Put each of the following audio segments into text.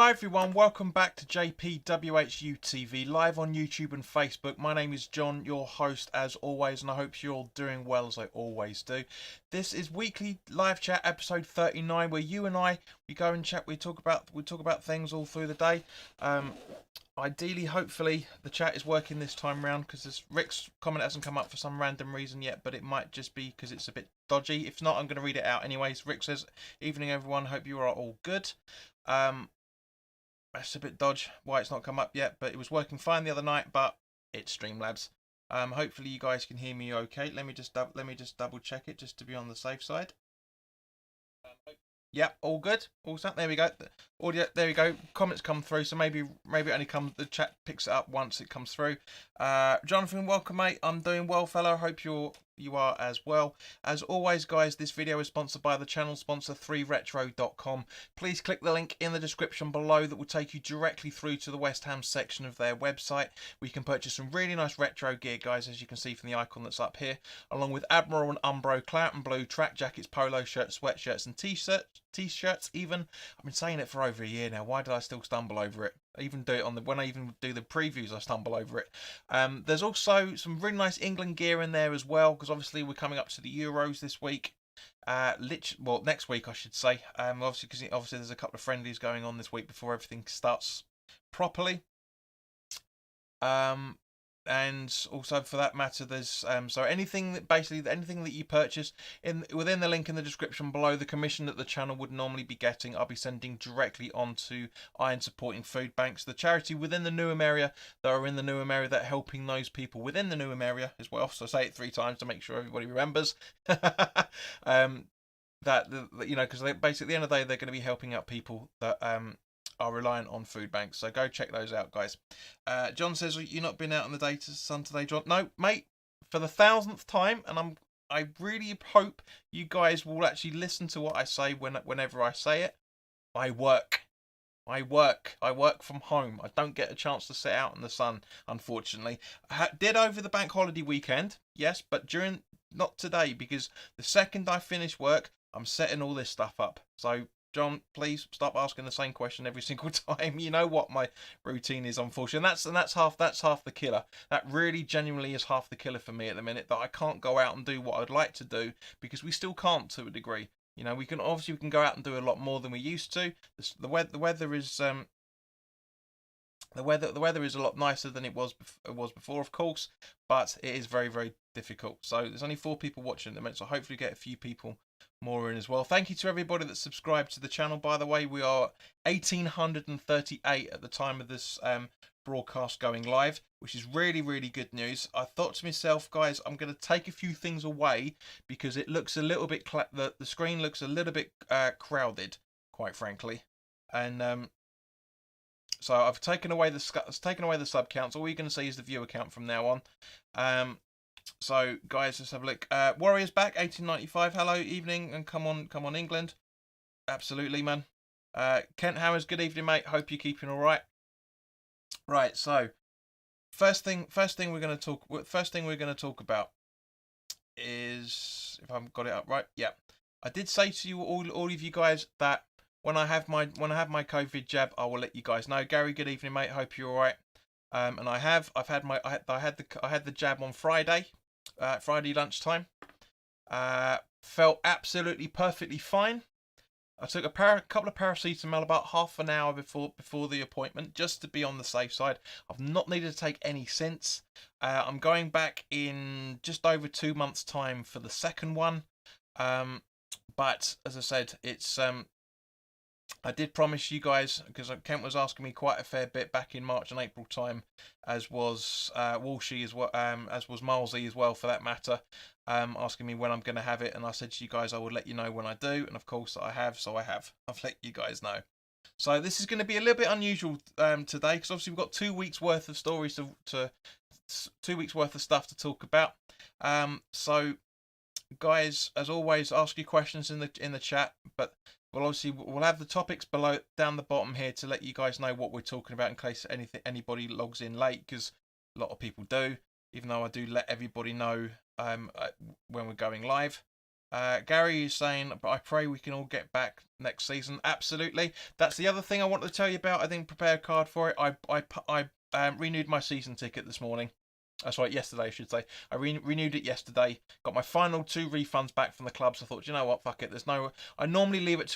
Hi everyone, welcome back to WHU TV, live on YouTube and Facebook. My name is John, your host as always, and I hope you're all doing well as I always do. This is weekly live chat episode 39, where you and I, we go and chat, we talk about things all through the day. Ideally, hopefully, the chat is working this time round, because Rick's comment hasn't come up for some random reason yet, but it might just be because it's a bit dodgy. If not, I'm going to read it out anyways. Rick says, "Evening everyone, hope you are all good." That's a bit dodge why it's not come up yet, but it was working fine the other night, but it's Streamlabs. Hopefully you guys can hear me okay. Let me just double check it just to be on the safe side. Yep, all good. All set. There we go. Audio. There we go. Comments come through, so maybe it only comes. The chat picks it up once it comes through. Jonathan, welcome, mate. I'm doing well, fella. Hope you are as well. As always, guys, this video is sponsored by the channel sponsor 3retro.com. Please click the link in the description below that will take you directly through to the West Ham section of their website, where you can purchase some really nice retro gear, guys, as you can see from the icon that's up here, along with Admiral and Umbro, Clout and Blue, track jackets, polo shirts, sweatshirts and t-shirts even. I've been saying it for over a year now. Why did I still stumble over it? I even do it when I even do the previews, I stumble over it. There's also some really nice England gear in there as well, because obviously we're coming up to the Euros this week. Next week I should say. Obviously there's a couple of friendlies going on this week before everything starts properly. And also, for that matter, there's so anything that you purchase within the link in the description below, the commission that the channel would normally be getting, I'll be sending directly onto Iron Supporting Food Banks, the charity within the Newham area that are in the Newham area that are helping those people within the Newham area as well. So say it 3 times to make sure everybody remembers. That because basically at the end of the day they're going to be helping out people that are reliant on food banks, so go check those out, guys. John says, "You've not been out on the data sun today, John?" No, mate, for the 1000th time, and I really hope you guys will actually listen to what I say whenever I say it. I work from home. I don't get a chance to sit out in the sun, unfortunately. I did over the bank holiday weekend, yes, but not today, because the second I finish work, I'm setting all this stuff up. So John, please stop asking the same question every single time. You know what my routine is, unfortunately, and that's half the killer. That really genuinely is half the killer for me at the minute, that I can't go out and do what I'd like to do, because we still can't, to a degree. You know, we can go out and do a lot more than we used to. The weather is the weather is a lot nicer than it was before, of course, but it is very, very difficult. So there's only 4 people watching at the minute, so hopefully get a few people more in as well. Thank you to everybody that subscribed to the channel, by the way. We are 1838 at the time of this broadcast going live, which is really, really good news. I thought to myself, guys, I'm going to take a few things away because it looks a little bit the screen looks a little bit crowded, quite frankly, and so I've taken away the sub counts. All you're going to see is the viewer count from now on. So guys, let's have a look. Warriors back, 1895. Hello, evening, and come on, England. Absolutely, man. Kent Howers, good evening, mate. Hope you're keeping all right. Right. So first thing we're going to talk about is, if I've got it up right, yeah. I did say to you all of you guys that when I have my COVID jab, I will let you guys know. Gary, good evening, mate. Hope you're all right. And I had the jab on Friday, Friday lunchtime. Felt absolutely perfectly fine. I took a couple of paracetamol about half an hour before the appointment, just to be on the safe side. I've not needed to take any since. I'm going back in just over 2 months' time for the second one. But as I said, it's I did promise you guys, because Kent was asking me quite a fair bit back in March and April time, as was Walshy as well, as was Milesy as well, for that matter, asking me when I'm going to have it, and I said to you guys I would let you know when I do, and of course I have. So I've let you guys know. So this is going to be a little bit unusual today, because obviously we've got 2 weeks worth of stories 2 weeks worth of stuff to talk about. So guys, as always, ask your questions in the chat, but we'll have the topics below down the bottom here to let you guys know what we're talking about, in case anybody logs in late, because a lot of people do, even though I do let everybody know when we're going live. Gary is saying, but I pray we can all get back next season. Absolutely. That's the other thing I wanted to tell you about. I didn't prepare a card for it. I renewed my season ticket this morning. That's right, yesterday I should say. I renewed it yesterday. Got my final 2 refunds back from the clubs. I thought, you know what, fuck it. There's no. I normally leave it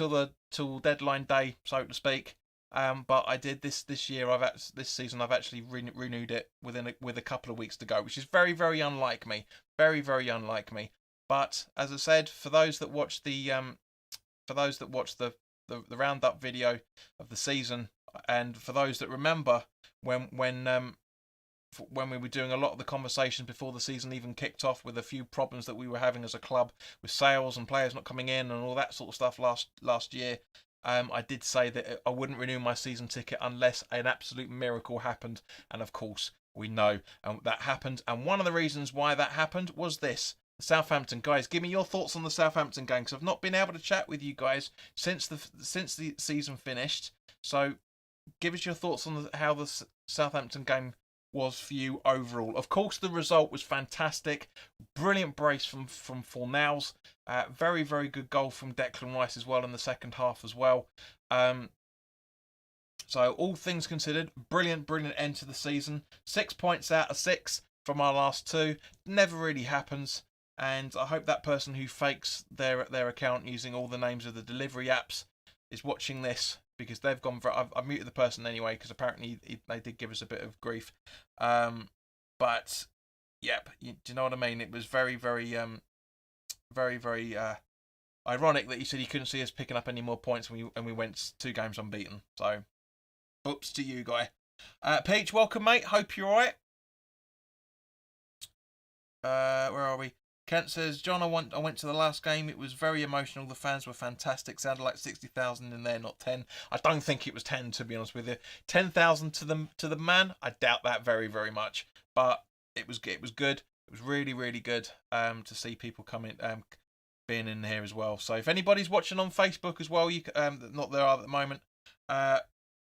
till deadline day, so to speak. But I did this year. This season I've actually renewed it with a couple of weeks to go, which is very very unlike me. Very very unlike me. But as I said, for those that watch the roundup video of the season, and for those that remember when we were doing a lot of the conversations before the season even kicked off, with a few problems that we were having as a club with sales and players not coming in and all that sort of stuff last year, I did say that I wouldn't renew my season ticket unless an absolute miracle happened, and of course we know that happened. And one of the reasons why that happened was this. Southampton, guys, give me your thoughts on the Southampton game, because I've not been able to chat with you guys since the season finished. So give us your thoughts on how the Southampton game was for you overall. Of course, the result was fantastic. Brilliant brace from Fornals. Very, very good goal from Declan Rice as well in the second half as well. So all things considered, brilliant end to the season. 6 points out of 6 from our last 2. Never really happens. And I hope that person who fakes their account using all the names of the delivery apps is watching this, because they've gone for. I've muted the person anyway, because apparently they did give us a bit of grief. But yep, do you know what I mean? It was very very ironic that he said he couldn't see us picking up any more points and we went 2 games unbeaten. So, oops to you, guy. Peach, welcome, mate. Hope you're alright. Where are we? Kent says, John, I went to the last game. It was very emotional. The fans were fantastic. Sounded like 60,000 in there, not 10. I don't think it was 10, to be honest with you. 10,000 to the man. I doubt that very, very much. But it was good. It was really, really good to see people coming, being in here as well. So if anybody's watching on Facebook as well, you not there at the moment. But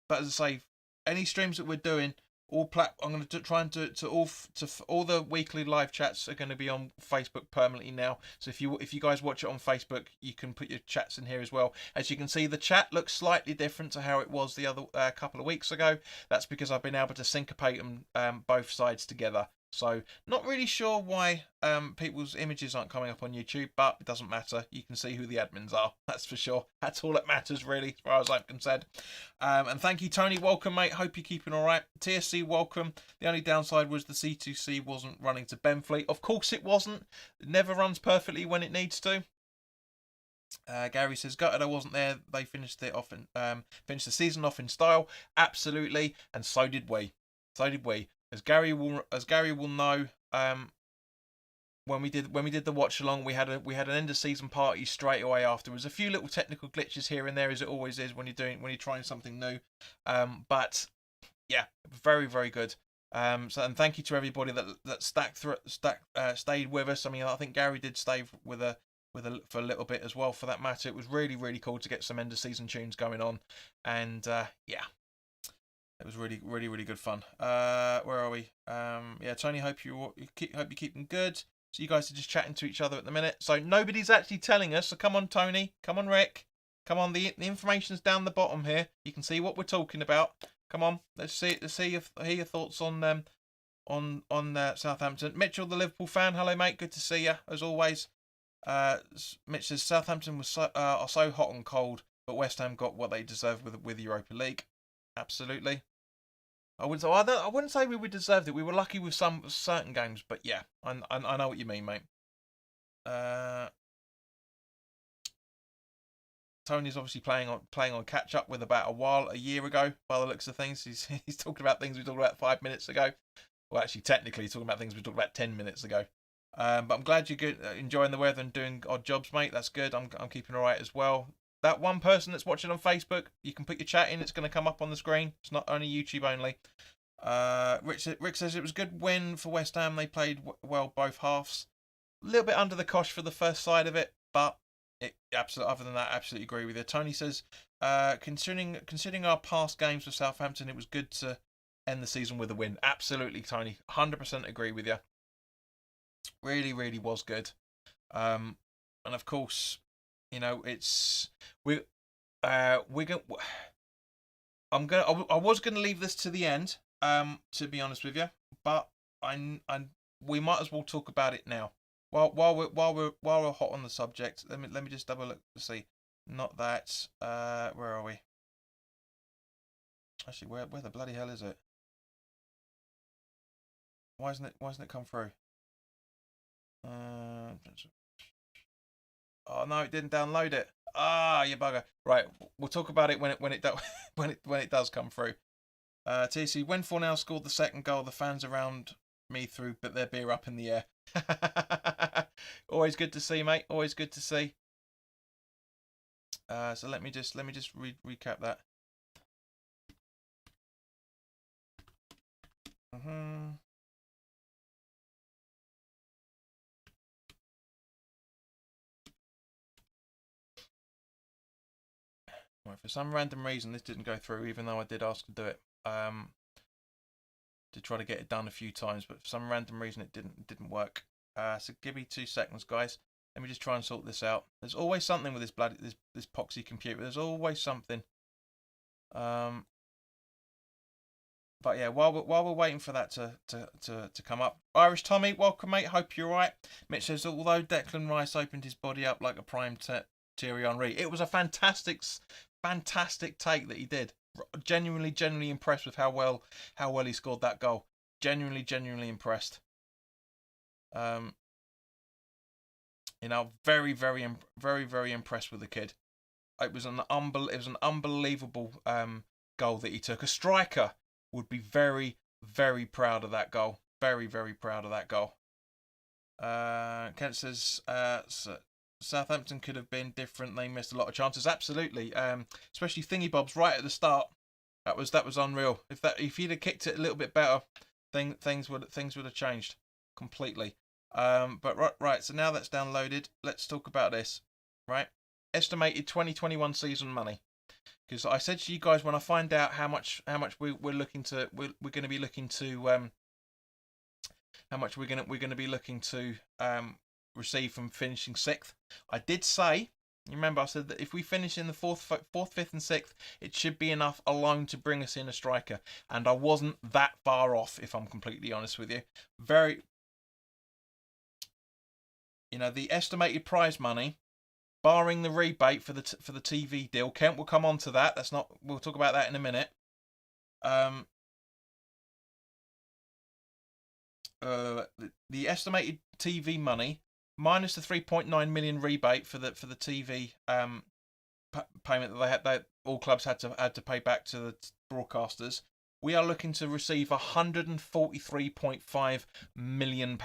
as I say, any streams that we're doing. I'm going to try and do it to all the weekly live chats are going to be on Facebook permanently now. So if you guys watch it on Facebook, you can put your chats in here as well. As you can see, the chat looks slightly different to how it was the other couple of weeks ago. That's because I've been able to syncopate them both sides together. So not really sure why people's images aren't coming up on YouTube, but it doesn't matter. You can see who the admins are. That's for sure. That's all that matters, really, as far as I'm concerned. And thank you, Tony. Welcome, mate. Hope you're keeping all right. TSC, welcome. The only downside was the C2C wasn't running to Benfleet. Of course it wasn't. It never runs perfectly when it needs to. Gary says, gutted I wasn't there. They finished it off and finished the season off in style. Absolutely, and so did we. So did we. As Gary will know, when we did the watch along, we had an end of season party straight away afterwards. A few little technical glitches here and there, as it always is when you're trying something new. But yeah, very very good. And thank you to everybody that stayed with us. I mean, I think Gary did stay for a little bit as well, for that matter. It was really really cool to get some end of season tunes going on, and yeah. It was really, really, really good fun. Where are we? Yeah, Tony, hope you're keeping good. So you guys are just chatting to each other at the minute. So nobody's actually telling us. So come on, Tony. Come on, Rick. Come on. The information's down the bottom here. You can see what we're talking about. Come on. Let's hear your thoughts on Southampton. Mitchell, the Liverpool fan. Hello, mate. Good to see you as always. Mitch says Southampton was are so hot and cold, but West Ham got what they deserved with Europa League. Absolutely. I wouldn't say we deserved it. We were lucky with some certain games, but yeah, I know what you mean, mate. Tony's obviously playing on catch up with about a year ago, by the looks of things. He's talking about things we talked about 5 minutes ago. Well, actually, technically, he's talking about things we talked about 10 minutes ago. But I'm glad you're enjoying the weather and doing odd jobs, mate. That's good. I'm keeping all right as well. That one person that's watching on Facebook, you can put your chat in. It's going to come up on the screen. It's not only YouTube only. Rick says it was a good win for West Ham. They played well both halves. A little bit under the cosh for the first side of it, but other than that, absolutely agree with you. Tony says, considering our past games with Southampton, it was good to end the season with a win. Absolutely, Tony. 100% agree with you. Really, really was good. and of course, you know, it's we're gonna. I was gonna leave this to the end. To be honest with you, but we might as well talk about it now. While we're hot on the subject, let me just double look to see. Not that. Where are we? Actually, where the bloody hell is it? Why isn't it come through? Oh no, it didn't download it. Ah, you bugger. Right, we'll talk about it when it when it does come through. TC, when Fornell scored the second goal, the fans around me threw their beer up in the air. Always good to see, mate. Always good to see. So let me just recap that. Right, for some random reason, this didn't go through, even though I did ask to do it. To try to get it done a few times, but for some random reason, it didn't work. So give me 2 seconds, guys. Let me just try and sort this out. There's always something with this poxy computer. There's always something. But yeah, while we're waiting for that to come up, Irish Tommy, welcome, mate. Hope you're right. Mitch says, although Declan Rice opened his body up like a prime Thierry Henry, it was a fantastic take that he did. Genuinely impressed with how well he scored that goal. Genuinely impressed. You know, very impressed with the kid. It was an unbelievable goal that he took. A striker would be very proud of that goal. Very proud of that goal. Kent says Southampton could have been different. They missed a lot of chances. Absolutely. Especially Thingy Bob's right at the start. That was unreal. If he'd have kicked it a little bit better, things would have changed completely. But right. So now that's downloaded. Let's talk about this. Right. Estimated 2021 season money. Because I said to you guys, when I find out how much we're going to be looking to how much we're going to be looking to receive from finishing 6th. I did say, you remember I said that if we finish in the 4th, 5th and 6th, it should be enough alone to bring us in a striker. And I wasn't that far off, if I'm completely honest with you. The estimated prize money, barring the rebate for the TV deal, Kent will come on to that. We'll talk about that in a minute. The estimated TV money minus the 3.9 million rebate for the TV payment that all clubs had to pay back to the broadcasters, we are looking to receive £143.5 million,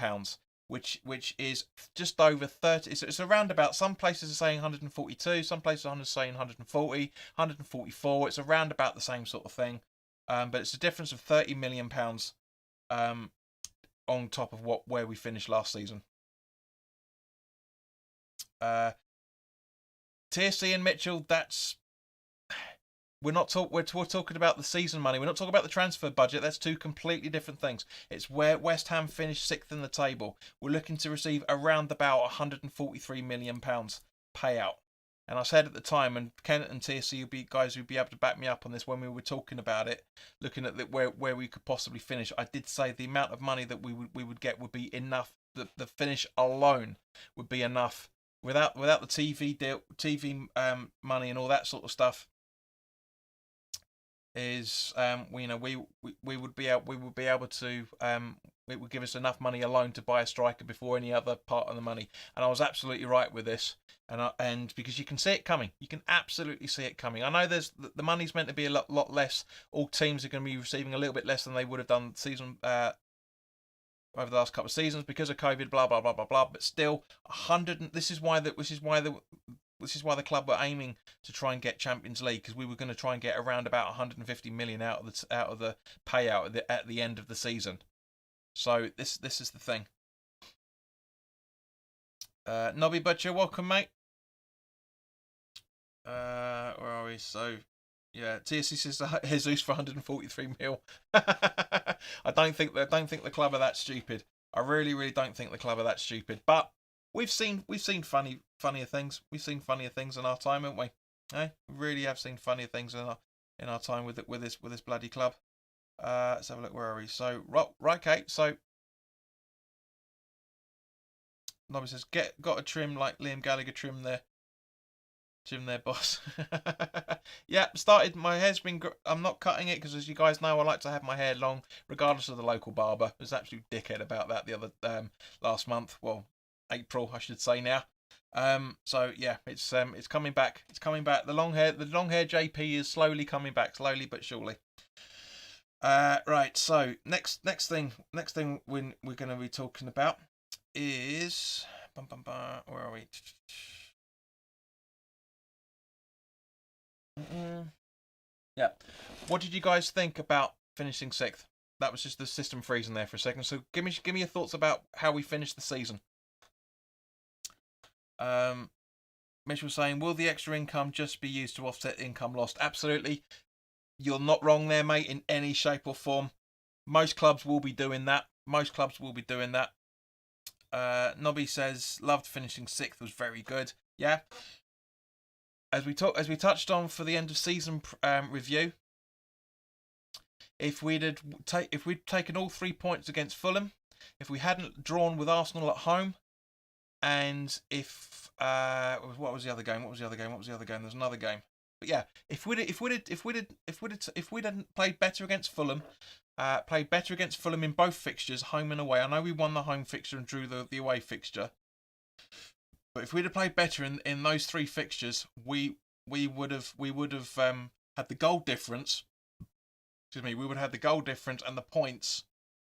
which is just over 30. It's around about, some places are saying 142, some places are saying 140, 144. It's around about the same sort of thing, but it's a difference of £30 million on top of where we finished last season. TSC and Mitchell, we're talking about the season money. We're not talking about the transfer budget. That's 2 completely different things. It's where West Ham finished 6th in the table. We're looking to receive around about £143 million payout. And I said at the time, and Kenneth and TSC would be able to back me up on this when we were talking about it, looking at where we could possibly finish. I did say the amount of money that we would get would be enough. The finish alone would be enough. Without the TV deal, TV money and all that sort of stuff, is we would be able to it would give us enough money alone to buy a striker before any other part of the money. And I was absolutely right with this, and because you can see it coming, you can absolutely see it coming. I know the money's meant to be a lot less. All teams are going to be receiving a little bit less than they would have done season over the last couple of seasons because of COVID, blah blah blah blah blah. But still, 100. This is why the club were aiming to try and get Champions League, because we were going to try and get around about 150 million out of the payout at the end of the season. So this is the thing. Nobby Butcher, welcome, mate. Where are we? So yeah, TSC says Jesus for 143 mil. I don't think the club are that stupid. I really don't think the club are that stupid. But we've seen funnier things. We've seen funnier things in our time, haven't we? Eh? We really have seen funnier things in our time with this bloody club. Let's have a look. Where are we? So right, okay. So Nobby says got a trim like Liam Gallagher trim there. Trim there, boss. Yeah, started. My hair's been. I'm not cutting it because, as you guys know, I like to have my hair long, regardless of the local barber. There's an absolute dickhead about that the other last month. Well, April, I should say now. So yeah, it's coming back. It's coming back. The long hair JP is slowly coming back, slowly but surely. Right. So next thing we're going to be talking about is where are we? Yeah. What did you guys think about finishing 6th? That was just the system freezing there for a second. So give me your thoughts about how we finished the season. Mitchell saying, will the extra income just be used to offset income lost? Absolutely. You're not wrong there, mate, in any shape or form. Most clubs will be doing that. Nobby says, loved finishing 6th, was very good. Yeah. As we touched on for the end of season review, if we'd taken all 3 points against Fulham, if we hadn't drawn with Arsenal at home, and if what was the other game? There's another game. But yeah, if we'd played better against Fulham, in both fixtures, home and away. I know we won the home fixture and drew the away fixture. But if we'd have played better in those 3 fixtures, we would have had the goal difference. Excuse me, we would have had the goal difference and the points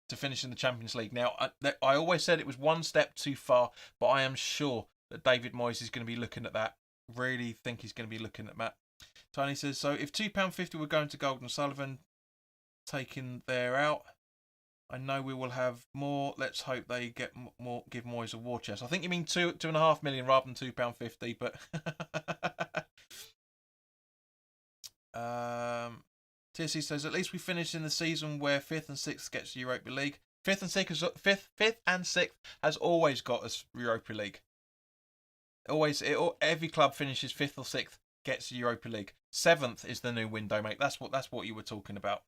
to finish in the Champions League. Now, I always said it was one step too far, but I am sure that David Moyes is going to be looking at that. Really think he's going to be looking at that. Tony says, so if £2.50 were going to Golden Sullivan, taking their out, I know we will have more. Let's hope they get more. Give Moyes a war chest. I think you mean 2.5 million rather than £2.50. But TSC says at least we finished in the season where 5th and 6th gets Europa League. 5th and 6th has always got us Europa League. Every club finishes 5th or 6th gets Europa League. 7th is the new window, mate. That's what you were talking about.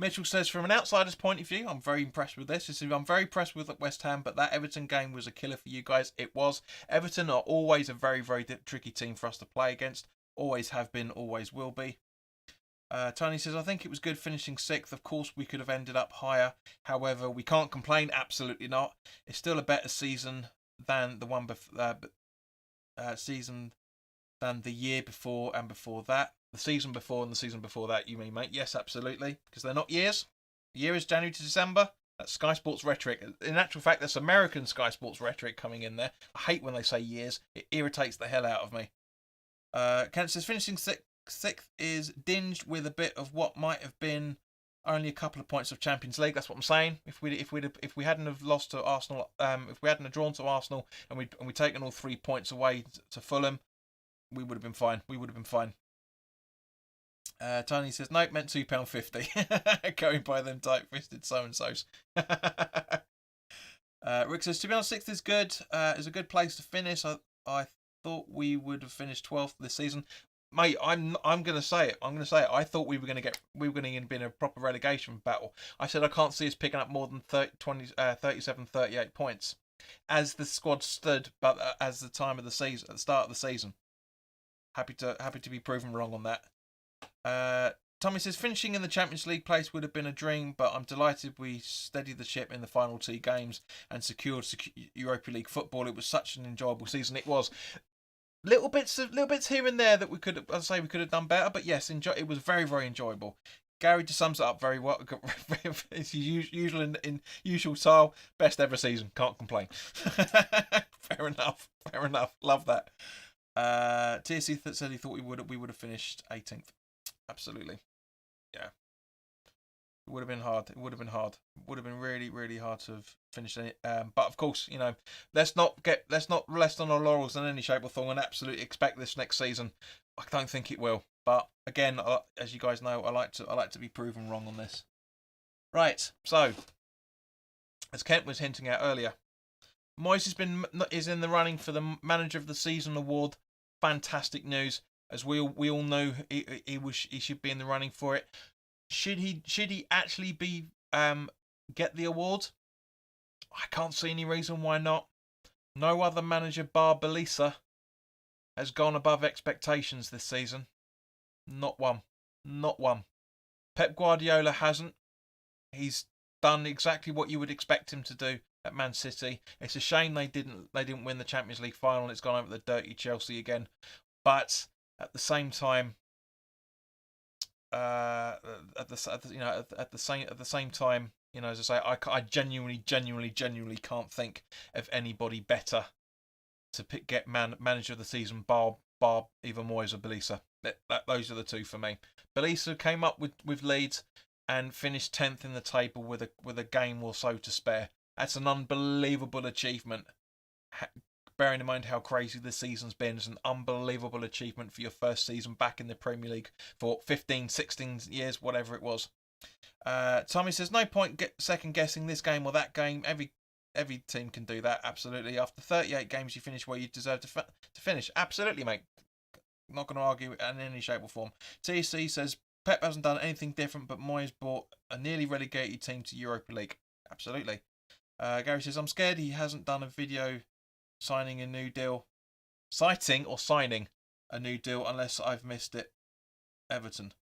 Mitchell says, from an outsider's point of view, I'm very impressed with this. I'm very impressed with West Ham, but that Everton game was a killer for you guys. It was. Everton are always a very, very tricky team for us to play against. Always have been, always will be. Tony says, I think it was good finishing 6th. Of course, we could have ended up higher. However, we can't complain. Absolutely not. It's still a better season than the one season than the year before and before that. The season before and the season before that, you mean, mate? Yes, absolutely. Because they're not years. The year is January to December. That's Sky Sports rhetoric. In actual fact, that's American Sky Sports rhetoric coming in there. I hate when they say years. It irritates the hell out of me. Kent says, finishing 6th is dinged with a bit of what might have been only a couple of points of Champions League. That's what I'm saying. If we hadn't have lost to Arsenal, if we hadn't have drawn to Arsenal and we'd taken all 3 points away to Fulham, we would have been fine. Tony says, nope, meant £2.50. Going by them tight-fisted so-and-sos. Rick says, to be honest, 6th is good. It's a good place to finish. I thought we would have finished 12th this season. Mate, I'm going to say it. I thought we were going to be in a proper relegation battle. I said I can't see us picking up more than 37, 38 points as the squad stood, but as the time of the season, at the start of the season. Happy to be proven wrong on that. Tommy says, finishing in the Champions League place would have been a dream, but I'm delighted we steadied the ship in the final 2 games and secured Europa League football. It was such an enjoyable season. It was. Little bits here and there that we could have done better, but yes, it was very, very enjoyable. Gary just sums it up very well. It's usual in usual style. Best ever season. Can't complain. Fair enough. Love that. TSC said he thought we would have finished 18th. Absolutely. Yeah. It would have been hard. It would have been really, really hard to have finished it. But of course, let's not rest on our laurels in any shape or form and absolutely expect this next season. I don't think it will. But again, as you guys know, I like to be proven wrong on this. Right. So, as Kent was hinting at earlier, Moyes is in the running for the Manager of the Season award. Fantastic news, as we all know he should be in the running for it. Should he actually be get the award? I can't see any reason why not. No other manager bar Belisa has gone above expectations this season. Not one. Not one. Pep Guardiola hasn't. He's done exactly what you would expect him to do at Man City. It's a shame they didn't win the Champions League final and it's gone over the dirty Chelsea again. But at the same time, at the same time, as I say, I genuinely can't think of anybody better to get Manager of the Season bar either Moyes or Belisa. Those are the two for me. Belisa came up with Leeds and finished 10th in the table with a game or so to spare. That's an unbelievable achievement. Bearing in mind how crazy the season's been, it's an unbelievable achievement for your first season back in the Premier League for 15, 16 years, whatever it was. Tommy says, no point second guessing this game or that game. Every team can do that, absolutely. After 38 games, you finish where you deserve to finish. Absolutely, mate. Not going to argue in any shape or form. TC says, Pep hasn't done anything different, but Moyes brought a nearly relegated team to Europa League. Absolutely. Gary says, I'm scared he hasn't done a video citing a new deal unless I've missed it. Everton.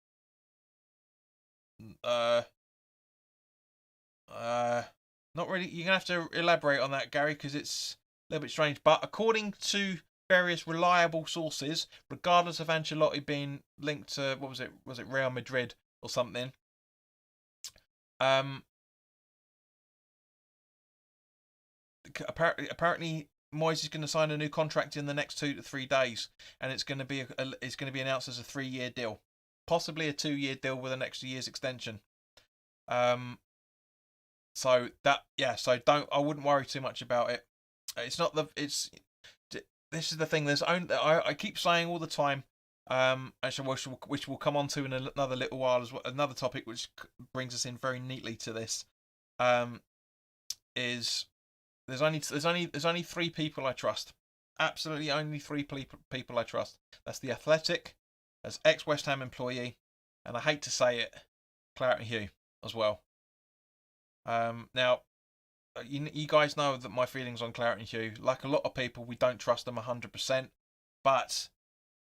Not really. You're going to have to elaborate on that, Gary, because it's a little bit strange. But according to various reliable sources, regardless of Ancelotti being linked to, what was it Real Madrid or something, apparently Moyes is going to sign a new contract in the next 2 to 3 days, and it's going to be announced as a 3-year deal, possibly a 2-year deal with an extra year's extension. I wouldn't worry too much about it. This is the thing. I keep saying all the time, which we'll come on to in another little while as well. Another topic which brings us in very neatly to this, is there's only 3 people I trust. Absolutely, only 3 people I trust. That's the Athletic, as ex-West Ham employee, and I hate to say it, Claret and Hugh as well. Now, you guys know that my feelings on Claret and Hugh. Like a lot of people, we don't trust them 100%. But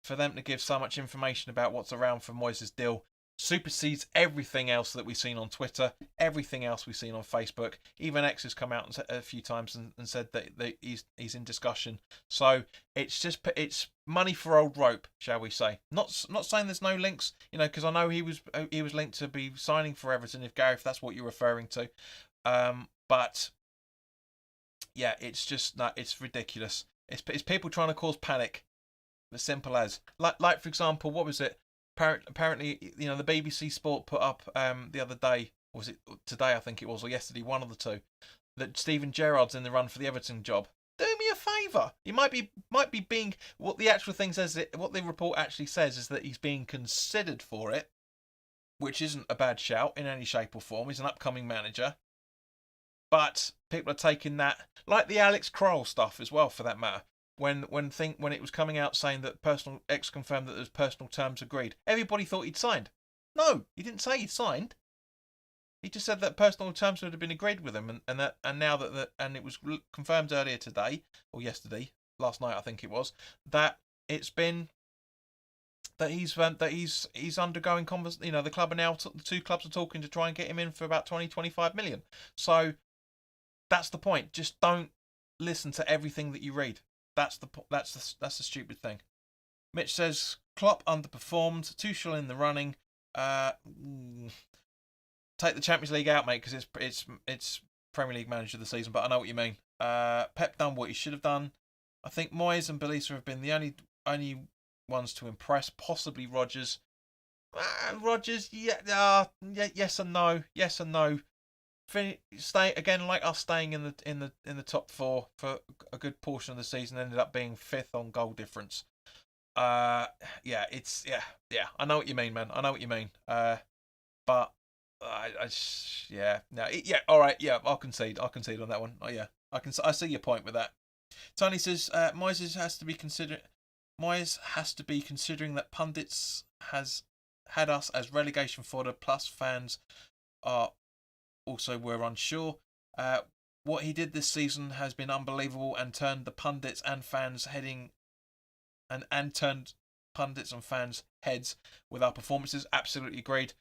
for them to give so much information about what's around for Moyes' deal supersedes everything else that we've seen on Twitter, everything else we've seen on Facebook. Even X has come out a few times and said that he's in discussion. So it's money for old rope, shall we say? Not saying there's no links, because I know he was linked to be signing for Everton. If that's what you're referring to. But yeah, it's just it's ridiculous. It's people trying to cause panic. As simple as like for example, what was it? Apparently, the BBC Sport put up the other day, or was it today? I think it was, or yesterday, one of the two, that Steven Gerrard's in the run for the Everton job. Do me a favour. He might be being, what the actual thing says. What the report actually says is that he's being considered for it, which isn't a bad shout in any shape or form. He's an upcoming manager. But people are taking that, like the Alex Kroll stuff as well, for that matter. When it was coming out saying that X confirmed that there's personal terms agreed, everybody thought he'd signed. No, he didn't say he'd signed. He just said that personal terms would have been agreed with him, and now that it was confirmed earlier today or yesterday, last night I think it was, that it's been that he's undergoing the club are now the 2 clubs are talking to try and get him in for about 20-25 million. So that's the point. Just don't listen to everything that you read. That's the stupid thing. Mitch says Klopp underperformed. Tuchel in the running. Take the Champions League out, mate, because it's Premier League manager of the season. But I know what you mean. Pep done what he should have done. I think Moyes and Belisa have been the only ones to impress. Possibly Rodgers. Rodgers, yes and no. Yes and no. Stay again, like us staying in the top 4 for a good portion of the season, ended up being 5th on goal difference. I know what you mean, man. I know what you mean. But all right, yeah, I'll concede on that one. Oh yeah, I see your point with that. Tony says Moyes has to be considering that pundits has had us as relegation fodder, plus fans are also were unsure. What he did this season has been unbelievable and turned the pundits and fans heading and turned pundits and fans heads with our performances. Absolutely agreed.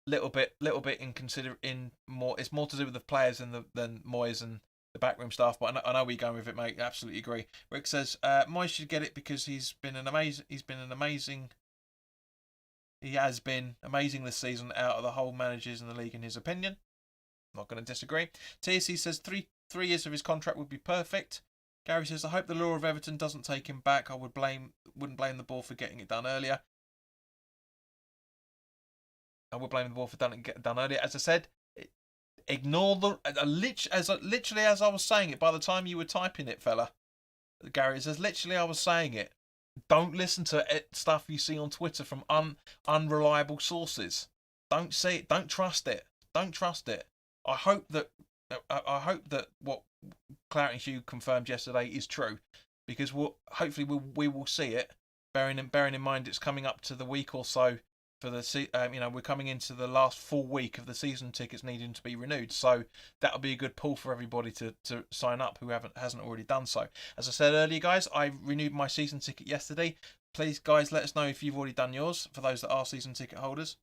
Little bit in more. It's more to do with the players than Moyes and the backroom staff. But I know where you're going with it, mate. Absolutely agree. Rick says Moyes should get it because he has been amazing this season out of the whole managers in the league, in his opinion. I'm not going to disagree. TSC says three years of his contract would be perfect. Gary says I hope the law of Everton doesn't take him back. I wouldn't blame the board for getting it done earlier. I would blame the board for getting it done earlier. As I said, ignore the literally as I was saying it. By the time you were typing it, fella, Gary says literally I was saying it. Don't listen to stuff you see on Twitter from unreliable sources. Don't see it. Don't trust it. Don't trust it. I hope that what WHU confirmed yesterday is true, because hopefully we will see it. Bearing in mind it's coming up to the week or so for the we're coming into the last full week of the season tickets needing to be renewed, so that'll be a good pull for everybody to sign up who hasn't already done so. As I said earlier, guys, I renewed my season ticket yesterday. Please, guys, let us know if you've already done yours, for those that are season ticket holders.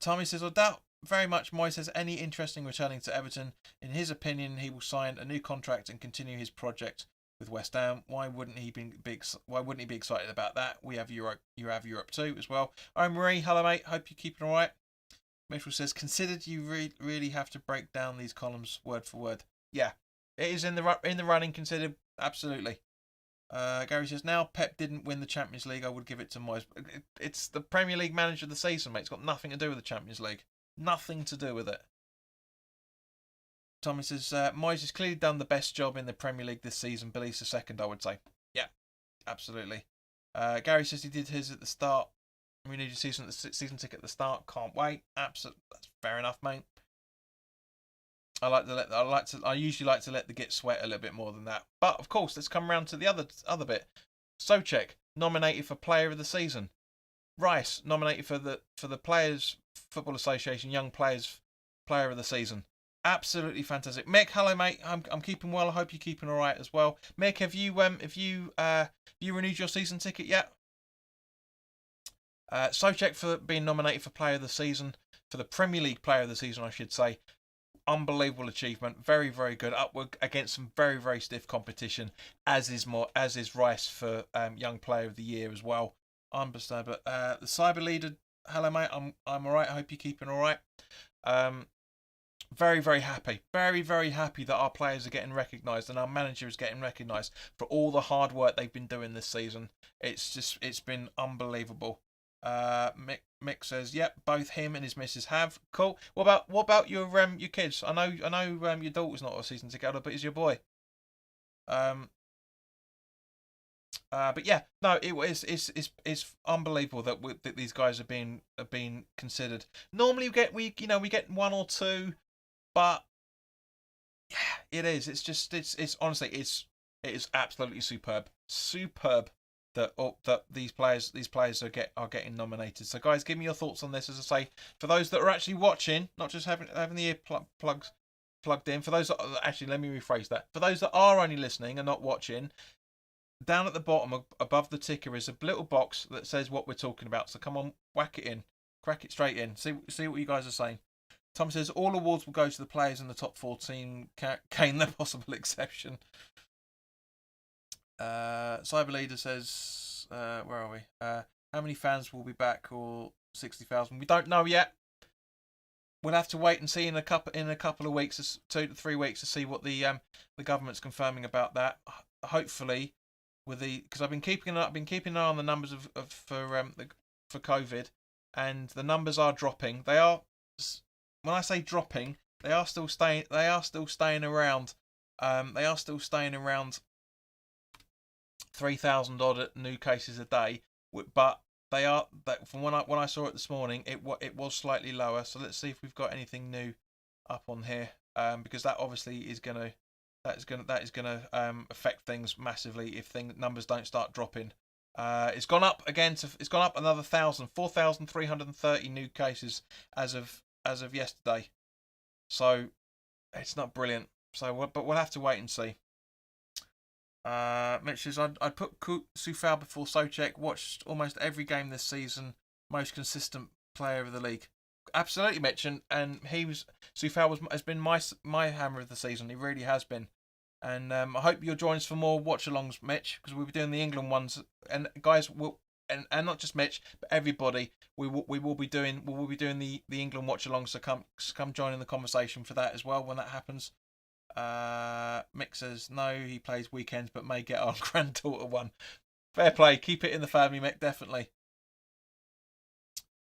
Tommy says I doubt very much Moyes has any interest in returning to Everton. In his opinion, he will sign a new contract and continue his project with West Ham. Why wouldn't he be excited about that? We have Europe. You have Europe too as well. I'm Marie. Hello, mate. Hope you're keeping all right. Mitchell says, considered you really have to break down these columns word for word. Yeah, it is in the running. Considered, absolutely. Gary says, now Pep didn't win the Champions League, I would give it to Moyes. It's the Premier League manager of the season, mate. It's got nothing to do with the Champions League. Nothing to do with it. Tommy says, Moyes has clearly done the best job in the Premier League this season. Billy's the second, I would say. Yeah, absolutely. Gary says he did his at the start. Renewed his season ticket at the start. Can't wait. Absolutely, that's fair enough, mate. I usually like to let the git sweat a little bit more than that. But of course, let's come around to the other bit. Souček nominated for Player of the Season. Rice nominated for the Players Football Association Young Players Player of the Season. Absolutely fantastic. Mick, hello mate. I'm keeping well. I hope you're keeping all right as well. Mick, have you renewed your season ticket yet? Souček for being nominated for Player of the Season, for the Premier League Player of the Season, I should say. Unbelievable achievement. Very, very good. Upward against some very, very stiff competition. As is Rice for Young Player of the Year as well. I'm beside, but the Cyber Leader. Hello mate. I'm all right. I hope you're keeping all right. Very, very happy. Very, very happy that our players are getting recognised and our manager is getting recognised for all the hard work they've been doing this season. It's been unbelievable. Mick says, yep, both him and his missus have. Cool. What about your kids? I know your daughter's not a season ticket holder, but is your boy. But yeah, no, it's unbelievable that these guys are being considered. Normally we get one or two, but yeah, it is. It's honestly it is absolutely superb that these players are getting nominated. So guys, give me your thoughts on this. As I say, for those that are actually watching, not just having the ear plugged in. For those that actually, let me rephrase that. For those that are only listening and not watching, down at the bottom above the ticker is a little box that says what we're talking about. So come on, whack it in, crack it straight in. See what you guys are saying. Tom says all awards will go to the players in the top 14. Kane, the possible exception. Cyber Leader says, where are we? How many fans will be back? Or 60,000? We don't know yet. We'll have to wait and see in a couple of weeks, 2 to 3 weeks, to see what the government's confirming about that. Hopefully, because I've been keeping an eye on the numbers for COVID, and the numbers are dropping. They are, when I say dropping, they are still staying around. They are still staying around 3,000 odd new cases a day, but they are, from when I saw it this morning, it was slightly lower. So let's see if we've got anything new up on here, because that obviously is gonna affect things massively if numbers don't start dropping. It's gone up again. It's gone up another 4,330 new cases as of yesterday. So it's not brilliant. So, but we'll have to wait and see. Mitch says, I'd put Soufal before Souček. Watched almost every game this season. Most consistent player of the league. Absolutely, Mitch, and Soufal has been my hammer of the season. He really has been. And I hope you'll join us for more watch-alongs, Mitch, because we'll be doing the England ones. And guys, and not just Mitch, but everybody, we will be doing the England watch-alongs. So come join in the conversation for that as well when that happens. Mick says no, he plays weekends, but may get our granddaughter one. Fair play, keep it in the family, Mick, definitely.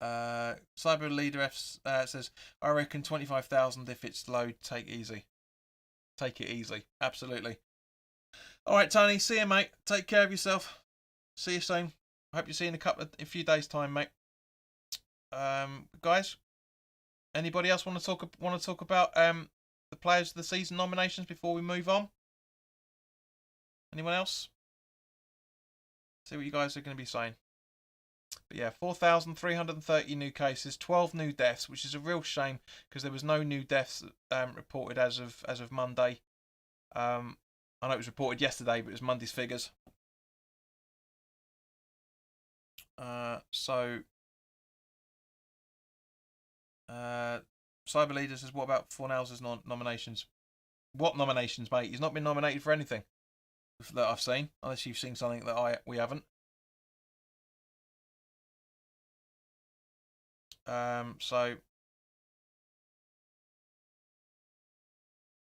Cyber Leader F says, I reckon 25,000 if it's low. Take it easy, absolutely. All right, Tony, see you, mate. Take care of yourself. See you soon. I hope you see you in a few days' time, mate. Guys, anybody else want to talk about the players of the season nominations before we move on? Anyone else? See what you guys are going to be saying. But yeah, 4,330 new cases, 12 new deaths, which is a real shame because there was no new deaths reported as of Monday. I know it was reported yesterday, but it was Monday's figures. Cyber Leader says, what about Fornals' nominations? What nominations, mate? He's not been nominated for anything that I've seen, unless you've seen something that we haven't. So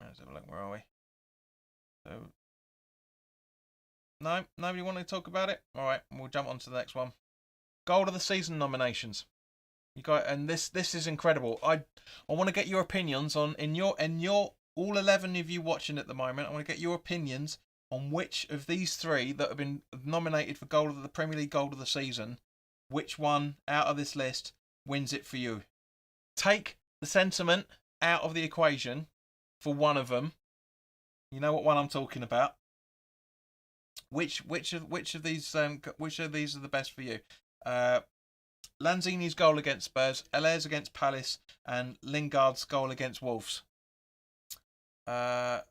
let's have a look. Where are we? So no, nobody want to talk about it. All right, we'll jump on to the next one. Goal of the season nominations. You got, and this is incredible. I want to get your opinions on in your all 11 of you watching at the moment. I want to get your opinions on which of these three that have been nominated for goal of the Premier League goal of the season, which one out of this list wins it for you. Take the sentiment out of the equation for one of them. You know what one I'm talking about. Which of these are the best for you? Lanzini's goal against Spurs, Eller's against Palace, and Lingard's goal against Wolves. Cyber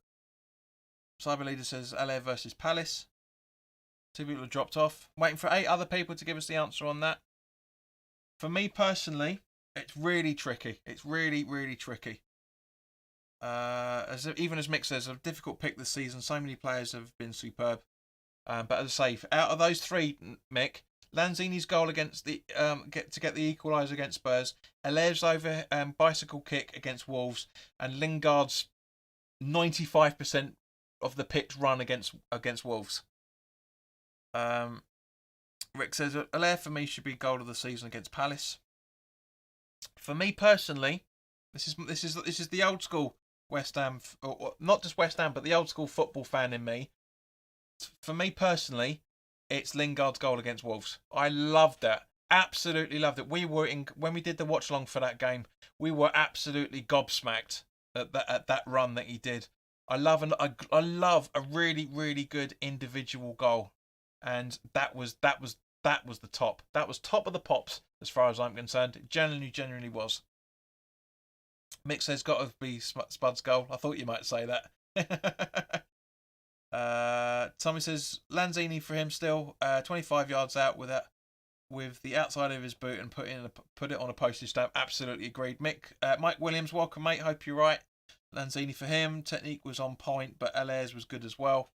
Leader says Eller versus Palace. 2 people have dropped off. Waiting for 8 other people to give us the answer on that. For me personally, it's really tricky. It's really, really tricky. Even as Mick says, a difficult pick this season. So many players have been superb. But as I say, out of those 3, Mick, Lanzini's goal against the get the equaliser against Spurs, Eller's over bicycle kick against Wolves, and Lingard's 95% of the pitch run against Wolves. Rick says Aller for me should be goal of the season against Palace. For me personally, this is the old school West Ham, or not just West Ham, but the old school football fan in me. For me personally, it's Lingard's goal against Wolves. I loved that. Absolutely loved it. When we did the watch along for that game, we were absolutely gobsmacked at that run that he did. I love a really, really good individual goal, and that was the top. That was top of the pops as far as I'm concerned. It genuinely was. Mick says got to be Spud's goal. I thought you might say that. Tommy says Lanzini for him still. 25 yards out with the outside of his boot and put it on a postage stamp. Absolutely agreed. Mike Williams, welcome mate. Hope you're right. Lanzini for him. Technique was on point, but Eller's was good as well.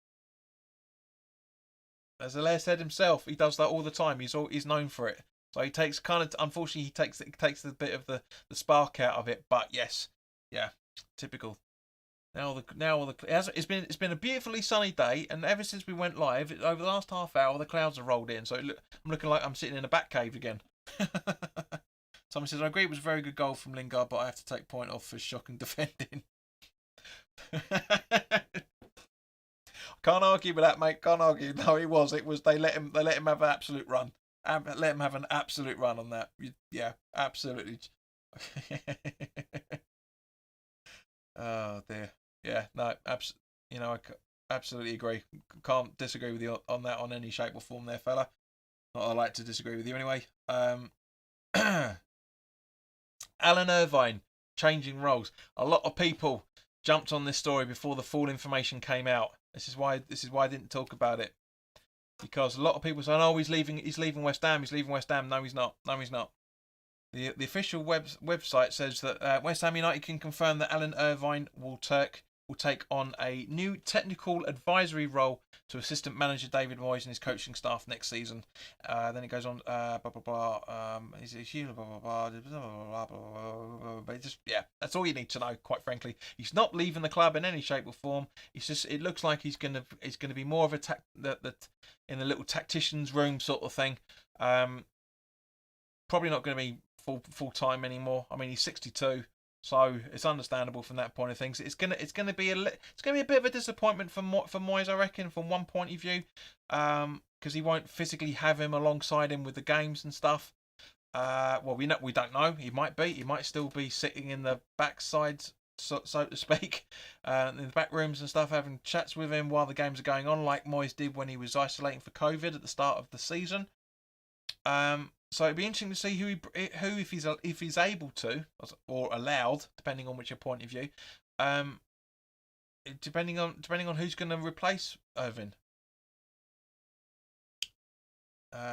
As Aller said himself, he does that all the time. He's known for it. So he takes unfortunately he takes a bit of the spark out of it. But yes, yeah, typical. It's been a beautifully sunny day, and ever since we went live, over the last half hour, the clouds have rolled in. So I'm looking like I'm sitting in a bat cave again. Tommy says I agree it was a very good goal from Lingard, but I have to take point off for shocking defending. Can't argue with that, mate. Can't argue. No, it was. They let him have an absolute run. Let him have an absolute run on that. Yeah, absolutely. Oh dear. Yeah. No. Absolutely agree. Can't disagree with you on that on any shape or form, there, fella. Not that I like to disagree with you anyway. Alan Irvine changing roles. A lot of people jumped on this story before the full information came out. This is why I didn't talk about it, because a lot of people saying, "Oh, he's leaving West Ham. He's leaving West Ham." No, he's not. No, he's not. The official website says that West Ham United can confirm that Alan Irvine will take on a new technical advisory role to assistant manager David Moyes and his coaching staff next season. Then it goes on, blah blah blah. But just that's all you need to know. Quite frankly, he's not leaving the club in any shape or form. It's just it looks like he's gonna be more of a in the little tactician's room sort of thing. Probably not going to be full time anymore. I mean, he's 62. So it's understandable from that point of things. It's gonna be a bit of a disappointment for Moyes, I reckon, from one point of view, because he won't physically have him alongside him with the games and stuff. Well, we don't know. He might still be sitting in the backside, so to speak, in the back rooms and stuff, having chats with him while the games are going on, like Moyes did when he was isolating for COVID at the start of the season. So it'd be interesting to see who if he's able to or allowed, depending on which point of view, depending on who's going to replace Irvine.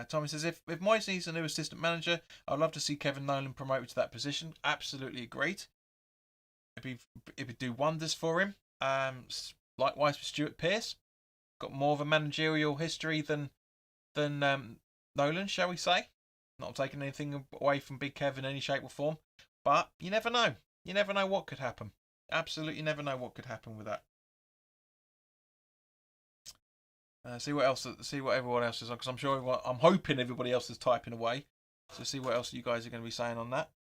Tommy says if Moyes needs a new assistant manager, I'd love to see Kevin Nolan promoted to that position. Absolutely agreed. It'd do wonders for him. Likewise with Stuart Pearce, got more of a managerial history than Nolan, shall we say? Not taking anything away from Big Kev in any shape or form, but you never know. You never know what could happen. Absolutely never know what could happen with that. See what everyone else is on, because I'm hoping everybody else is typing away. So see what else you guys are going to be saying on that.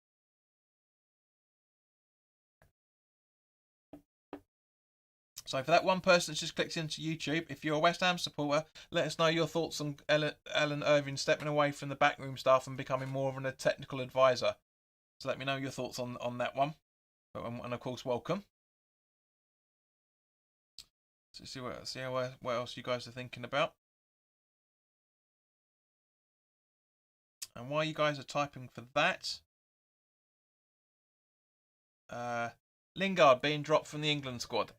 So for that one person that's just clicked into YouTube, if you're a West Ham supporter, let us know your thoughts on Alan Irvine stepping away from the backroom staff and becoming more of a technical advisor. So let me know your thoughts on that one. And of course, welcome. So see what else you guys are thinking about. And while you guys are typing for that, Lingard being dropped from the England squad.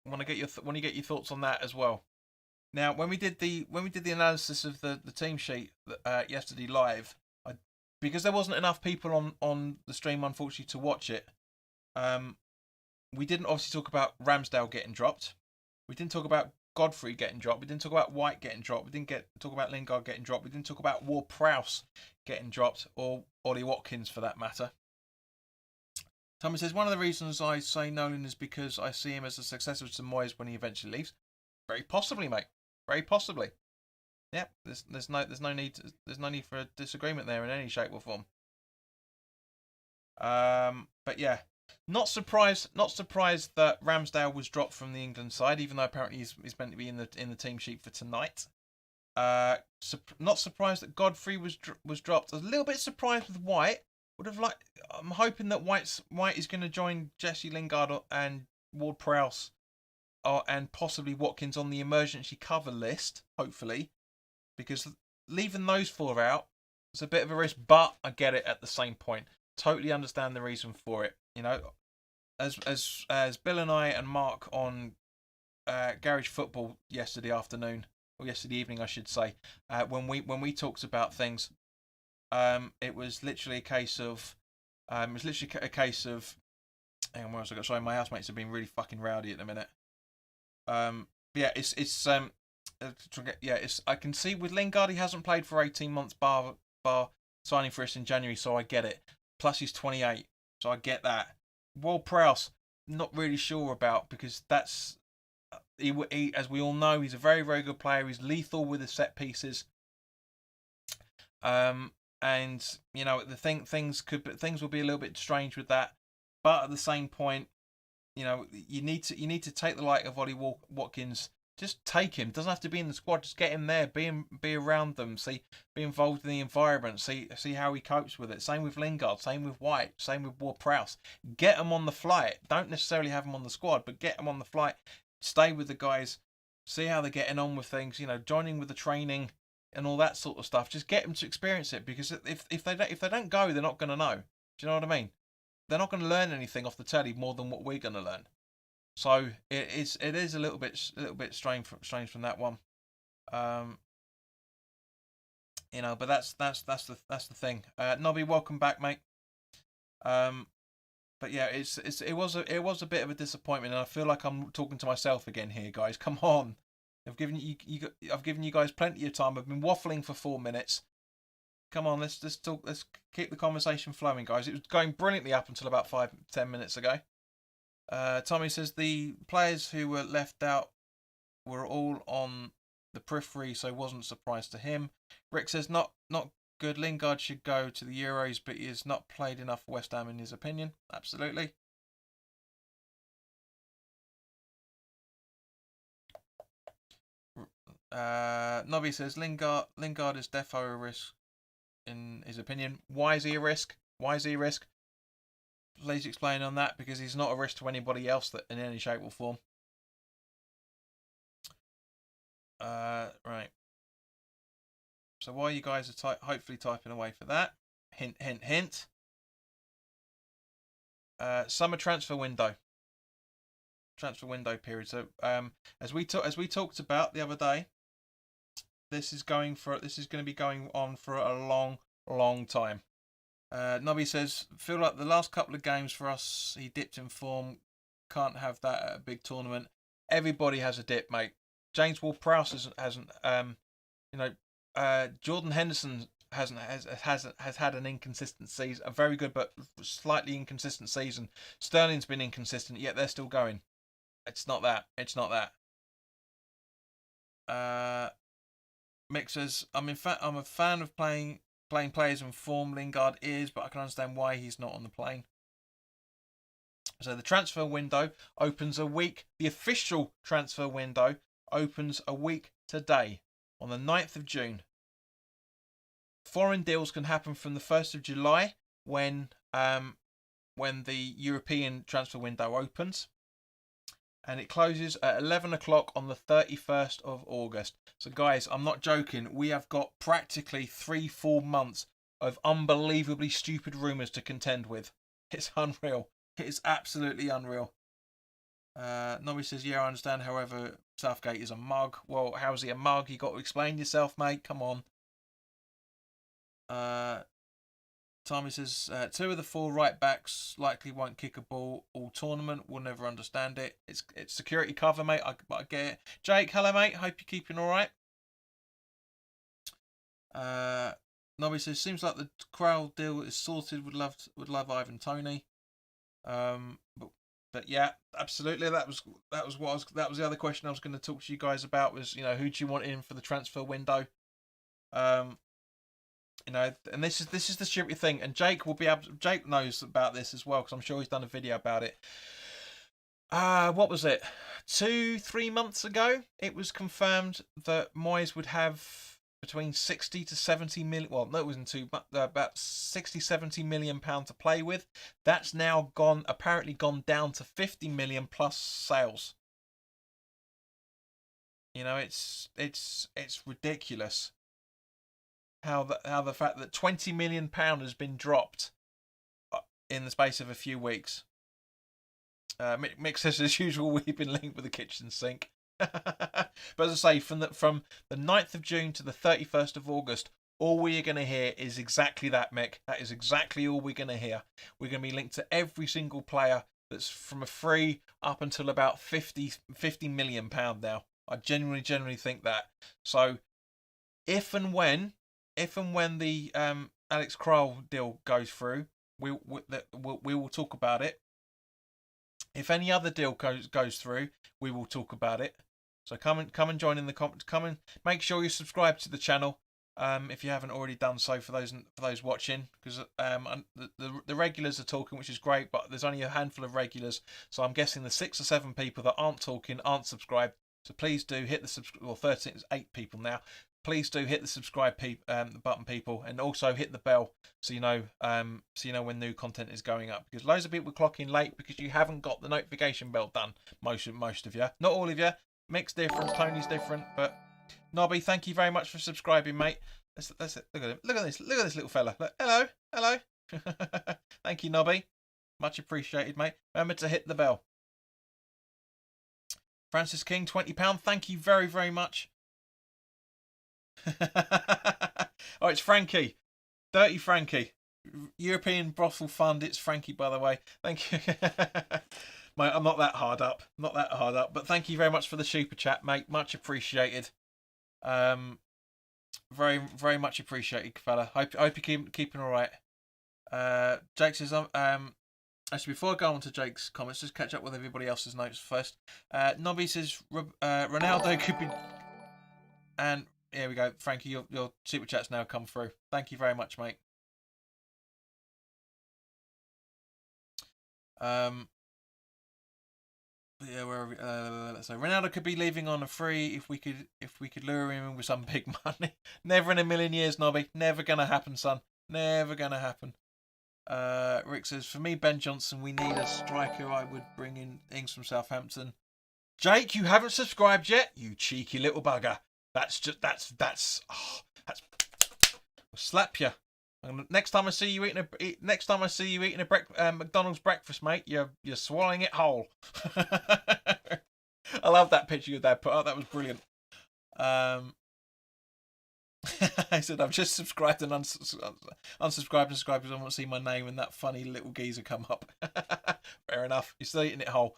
I want to get your thoughts on that as well. Now, when we did the analysis of the team sheet yesterday live, because there wasn't enough people on the stream, unfortunately, to watch it, we didn't obviously talk about Ramsdale getting dropped. We didn't talk about Godfrey getting dropped. We didn't talk about White getting dropped. We didn't talk about Lingard getting dropped. We didn't talk about Ward-Prowse getting dropped, or Ollie Watkins for that matter. Tommy says, one of the reasons I say Nolan is because I see him as a successor to Moyes when he eventually leaves. Very possibly, mate. Very possibly. Yeah, there's no need for a disagreement there in any shape or form. But yeah, not surprised that Ramsdale was dropped from the England side, even though apparently he's meant to be in the team sheet for tonight. Not surprised that Godfrey was dropped. I was a little bit surprised with White. I'm hoping that White is going to join Jesse Lingard and Ward-Prowse, and possibly Watkins on the emergency cover list. Hopefully, because leaving those four out, it's a bit of a risk. But I get it at the same point. Totally understand the reason for it. You know, as Bill and I and Mark on Garage Football yesterday afternoon, or yesterday evening, I should say, when we talked about things. It was literally a case of. Hang on, what else I got? Sorry, my housemates have been really fucking rowdy at the minute. Yeah, it's I can see with Lingard he hasn't played for 18 months bar signing for us in January, so I get it. Plus he's 28, so I get that. Ward-Prowse, not really sure about, because that's he as we all know, he's a very, very good player. He's lethal with his set pieces. And you know, things will be a little bit strange with that, but at the same point, you know, you need to take the light of Ollie Watkins just take him. Doesn't have to be in the squad. Just get him there. Be around them. Be involved in the environment. See how he copes with it. Same with Lingard. Same with White. Same with Ward-Prowse. Get them on the flight. Don't necessarily have them on the squad, but get them on the flight. Stay with the guys. See how they're getting on with things. You know, joining with the training and all that sort of stuff. Just get them to experience it, because if they don't go, they're not going to know. Do you know what I mean? They're not going to learn anything off the telly more than what we're going to learn. So it is a little bit strange from that one. You know, but that's the thing. Nobby, welcome back, mate. But yeah, it was a bit of a disappointment, and I feel like I'm talking to myself again here, guys. Come on, I've given you guys plenty of time. I've been waffling for 4 minutes. Come on, let's talk. Let's keep the conversation flowing, guys. It was going brilliantly up until about 5-10 minutes ago. Tommy says the players who were left out were all on the periphery, so wasn't surprised to him. Rick says not good. Lingard should go to the Euros, but he has not played enough for West Ham in his opinion. Absolutely. Nobby says Lingard is defo a risk in his opinion. Why is he a risk? Please explain on that, because he's not a risk to anybody else that in any shape or form. Right. So while you guys are hopefully typing away for that, hint, hint, hint. Summer transfer window period. So as we talked about the other day, this is going to be going on for a long time. Nobby says, feel like the last couple of games for us, he dipped in form. Can't have that at a big tournament. Everybody has a dip, mate. James Ward-Prowse hasn't. Jordan Henderson has had an inconsistent season, a very good but slightly inconsistent season. Sterling's been inconsistent, yet they're still going. It's not that. Mick says, I'm a fan of playing players in form. Lingard is, but I can understand why he's not on the plane. So the transfer window opens a week. The official transfer window opens a week today, on the 9th of June. Foreign deals can happen from the 1st of July when the European transfer window opens, and it closes at 11 o'clock on the 31st of August. So guys, I'm not joking. We have got practically 3-4 months of unbelievably stupid rumours to contend with. It's unreal. It is absolutely unreal. Nobby says, yeah, I understand. However, Southgate is a mug. Well, how's he a mug? You got to explain yourself, mate. Come on. Tommy says, 2 of the 4 right backs likely won't kick a ball all tournament. We'll never understand it. It's security cover, mate. I get it. Jake, hello, mate. Hope you're keeping all right. Nobby says, seems like the Crowell deal is sorted. Would love Ivan Toney. But yeah, absolutely. That was the other question I was going to talk to you guys about. Was, who do you want in for the transfer window? And this is the stupid thing. And Jake knows about this as well, because I'm sure he's done a video about it. What was it? 2-3 months ago, it was confirmed that Moyes would have between 60 to 70 million. Well, no, it wasn't about 60-70 million pounds to play with. That's now apparently gone down to 50 million plus sales. It's ridiculous how the fact that 20 million pound has been dropped in the space of a few weeks. Mick says, as usual, we've been linked with the kitchen sink. But as I say, from the 9th of June to the 31st of August, all we are going to hear is exactly that, Mick. That is exactly all we're going to hear. We're going to be linked to every single player that's from a free up until about 50 million pound now. I genuinely think that. So if and when the Alex Crowell deal goes through, we will talk about it. If any other deal goes through, we will talk about it. So come and join in the comments. Come and make sure you subscribe to the channel if you haven't already done so. For those watching, because the regulars are talking, which is great, but there's only a handful of regulars. So I'm guessing the 6 or 7 people that aren't talking aren't subscribed. So please do hit the subscribe. Well, 13 is 8 people now. Please do hit the subscribe button, people, and also hit the bell so you know when new content is going up. Because loads of people clock in late because you haven't got the notification bell done. Most of you, not all of you. Mick's different, Tony's different, but Nobby, thank you very much for subscribing, mate. That's it. Look at him. Look at this little fella. Look, hello. Thank you, Nobby. Much appreciated, mate. Remember to hit the bell. Francis King, £20. Thank you very, very much. Oh, it's Frankie. Dirty Frankie. European Brothel Fund. It's Frankie, by the way. Thank you. Mate, I'm not that hard up. But thank you very much for the super chat, mate. Much appreciated. Very, very much appreciated, fella. Hope you're keeping all right. Jake says, actually, before I go on to Jake's comments, just catch up with everybody else's notes first. Nobby says Ronaldo could be, and here we go, Frankie. Your super chat's now come through. Thank you very much, mate. Yeah, where are we? So Ronaldo could be leaving on a free if we could lure him in with some big money. Never in a million years, Nobby. Never gonna happen, son. Never gonna happen. Rick says, for me, Ben Johnson, we need a striker. I would bring in Ings from Southampton. Jake, you haven't subscribed yet, you cheeky little bugger. That's I'll slap you. And next time I see you eating a McDonald's breakfast, mate, you're swallowing it whole. I love that picture your dad put up. That was brilliant. I said I've just subscribed and unsubscribed and subscribed because I want to see my name and that funny little geezer come up. Fair enough. You're still eating it whole.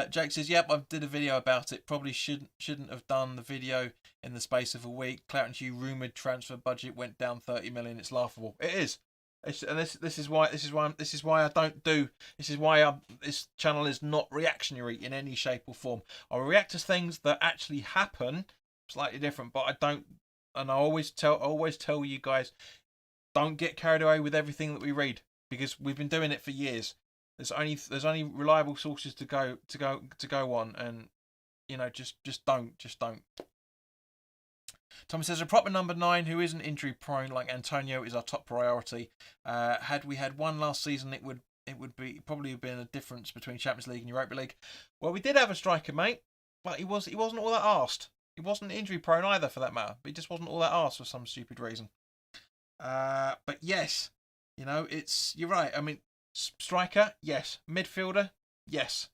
Jake says, yep, I did a video about it. Probably shouldn't have done the video in the space of a week. WHU rumoured transfer budget went down 30 million. It's laughable. It is. And this is why I don't do. This is why this channel is not reactionary in any shape or form. I react to things that actually happen, slightly different, but I don't. And I always tell you guys, don't get carried away with everything that we read, because we've been doing it for years. There's only reliable sources to go on, and just don't. Thomas says a proper number 9 who isn't injury prone like Antonio is our top priority. Had we had one last season, it would probably have been a difference between Champions League and Europa League. Well, we did have a striker, mate, but he wasn't all that arsed. He wasn't injury prone either, for that matter. But he just wasn't all that arsed for some stupid reason. But yes, you're right. I mean, striker, yes. Midfielder, yes.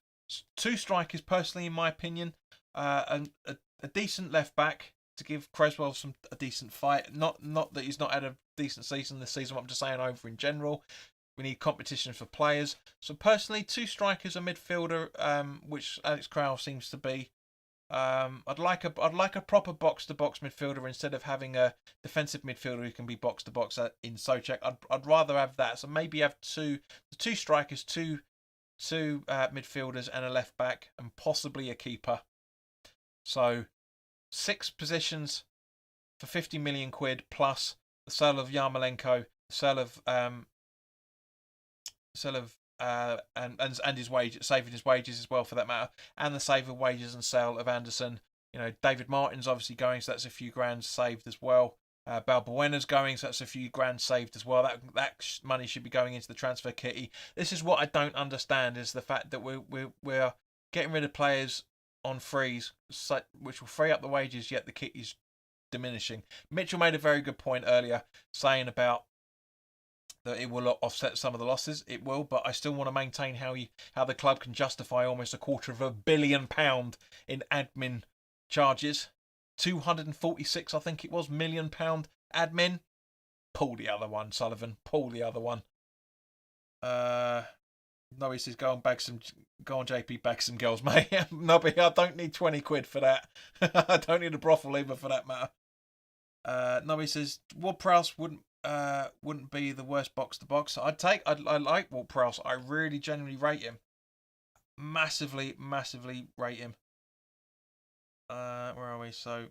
2 strikers, personally, in my opinion. A decent left back to give Creswell a decent fight. Not that he's not had a decent season this season. I'm just saying over in general. We need competition for players. So personally, 2 strikers, a midfielder, which Alex Crowell seems to be. I'd like a proper box-to-box midfielder instead of having a defensive midfielder who can be box-to-box in Souček. I'd rather have that. So maybe have two strikers, two midfielders, and a left back, and possibly a keeper. So 6 positions for 50 million quid plus the sale of Yarmolenko, the sale of and his wages, saving his wages as well, for that matter, and the save of wages and sale of Anderson. David Martin's obviously going, so that's a few grand saved as well. Balbuena's going, so that's a few grand saved as well. That money should be going into the transfer kitty. This is what I don't understand, is the fact that we're getting rid of players on frees, which will free up the wages, yet the kitty's diminishing. Mitchell made a very good point earlier, saying about that it will offset some of the losses. It will, but I still want to maintain how the club can justify almost £250 million in admin charges. 246, I think it was, £1 million admin. Pull the other one, Sullivan. Pull the other one. No, he says go on JP, bag some girls, mate. No, but I don't need 20 quid for that. I don't need a brothel either, for that matter. No, he says Ward-Prowse wouldn't be the worst box to box. I like Ward-Prowse. I really genuinely rate him. Massively rate him. Where are we? So,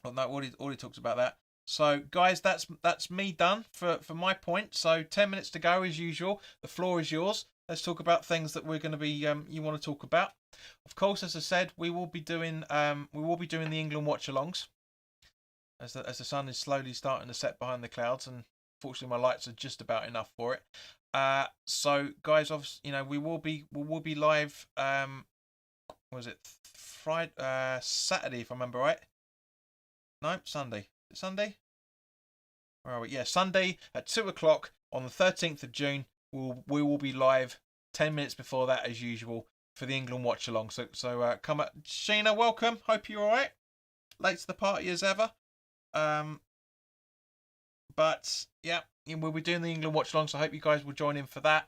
no, already talked about that. So, guys, that's me done for my point. So, 10 minutes to go as usual. The floor is yours. Let's talk about things that we're going to be you want to talk about. Of course, as I said, we will be doing the England watch-alongs as the sun is slowly starting to set behind the clouds, and fortunately my lights are just about enough for it. So guys, obviously, we will be live. Was it Friday, Saturday, if I remember right? No, Sunday. Sunday? Where are we? Yeah, Sunday at 2 o'clock on the 13th of June. We will be live 10 minutes before that, as usual, for the England watch along. So come up, Sheena. Welcome. Hope you're all right. Late to the party as ever. But yeah, we'll be doing the England watch along. So I hope you guys will join in for that.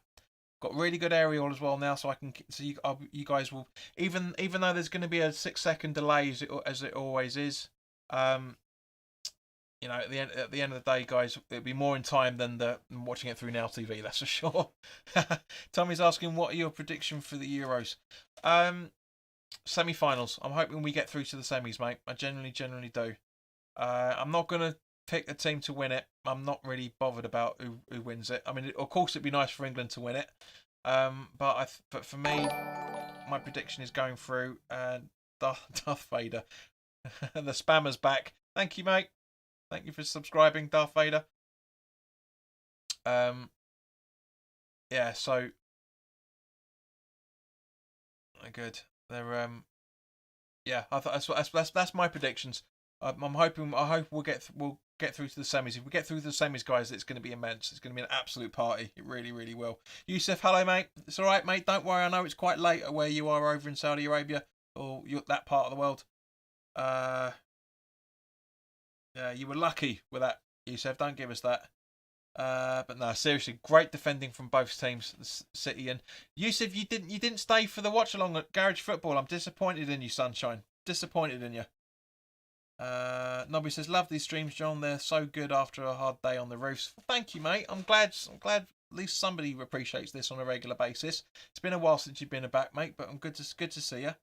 Got really good aerial as well now, so I can see you guys will even though there's going to be a 6-second delay as it always is. At the end of the day, guys, it'll be more in time than watching it through Now TV. That's for sure. Tommy's asking, what are your prediction for the Euros? Semi-finals. I'm hoping we get through to the semis, mate. I generally do. I'm not gonna pick a team to win it. I'm not really bothered about who wins it. I mean, of course, it'd be nice for England to win it. But for me, my prediction is going through. Darth Vader. The spammer's back. Thank you, mate. Thank you for subscribing, Darth Vader. Yeah, so good. They're yeah, I thought that's my predictions. I hope we'll get through to the semis. If we get through to the semis, guys, it's going to be immense. It's going to be an absolute party. It really, really will. Yusuf, hello, mate. It's all right, mate. Don't worry. I know it's quite late at where you are over in Saudi Arabia or that part of the world. Yeah, you were lucky with that, Yusuf. Don't give us that. But no, seriously, great defending from both teams, City and Yusuf. You didn't stay for the watch along at Garage Football. I'm disappointed in you, Sunshine. Disappointed in you. Nobby says, love these streams, John. They're so good after a hard day on the roofs. Well, thank you, mate. I'm glad at least somebody appreciates this on a regular basis. It's been a while since you've been back, mate, but I'm good to see you.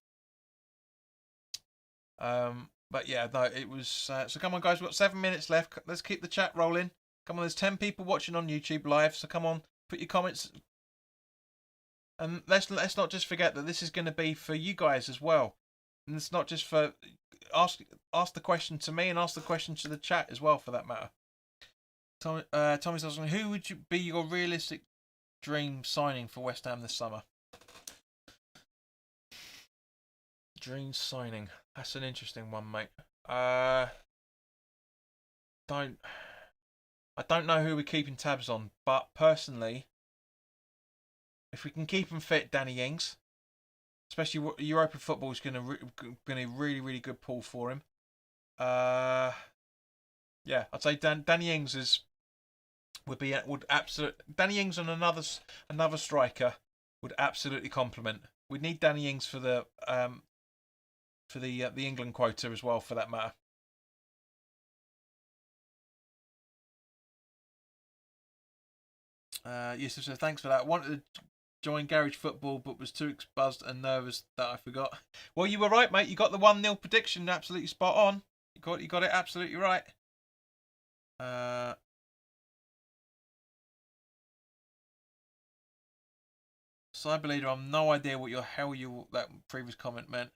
But yeah, no, it was. So come on, guys. We've got 7 minutes left. Let's keep the chat rolling. Come on, there's 10 people watching on YouTube live. So come on, put your comments. And let's not just forget that this is going to be for you guys as well. And it's not just for ask the question to me and ask the question to the chat as well, for that matter. Tommy's asking, who would you be your realistic dream signing for West Ham this summer? Dream signing. That's an interesting one, mate. I don't know who we're keeping tabs on, but personally, if we can keep him fit, Danny Ings, especially European football is going to be a really, really good pull for him. Yeah, I'd say Danny Ings Danny Ings and another striker would absolutely complement. We'd need Danny Ings for the England quota as well, for that matter. Yusuf says, thanks for that. Wanted to join Garage Football, but was too buzzed and nervous that I forgot. Well, you were right, mate. You got the 1-0 prediction absolutely spot on. You got it absolutely right. Cyber Leader, I've no idea what that previous comment meant.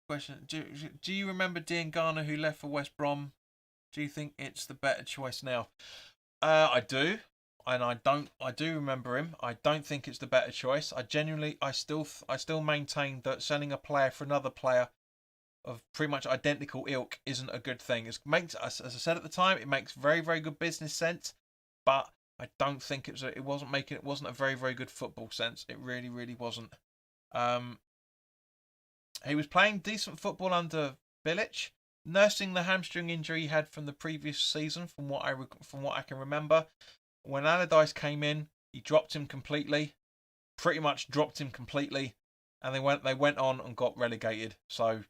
Question: Do you remember Dean Garner, who left for West Brom? Do you think it's the better choice now? I do, and I do remember him. I don't think it's the better choice. I still maintain that selling a player for another player of pretty much identical ilk isn't a good thing. As I said at the time, it makes very, very good business sense, but I don't think it wasn't a very, very good football sense. It really, really wasn't. He was playing decent football under Bilic, nursing the hamstring injury he had from the previous season, from what I can remember. When Allardyce came in, he dropped him completely, pretty much dropped him completely, and they went on and got relegated. So,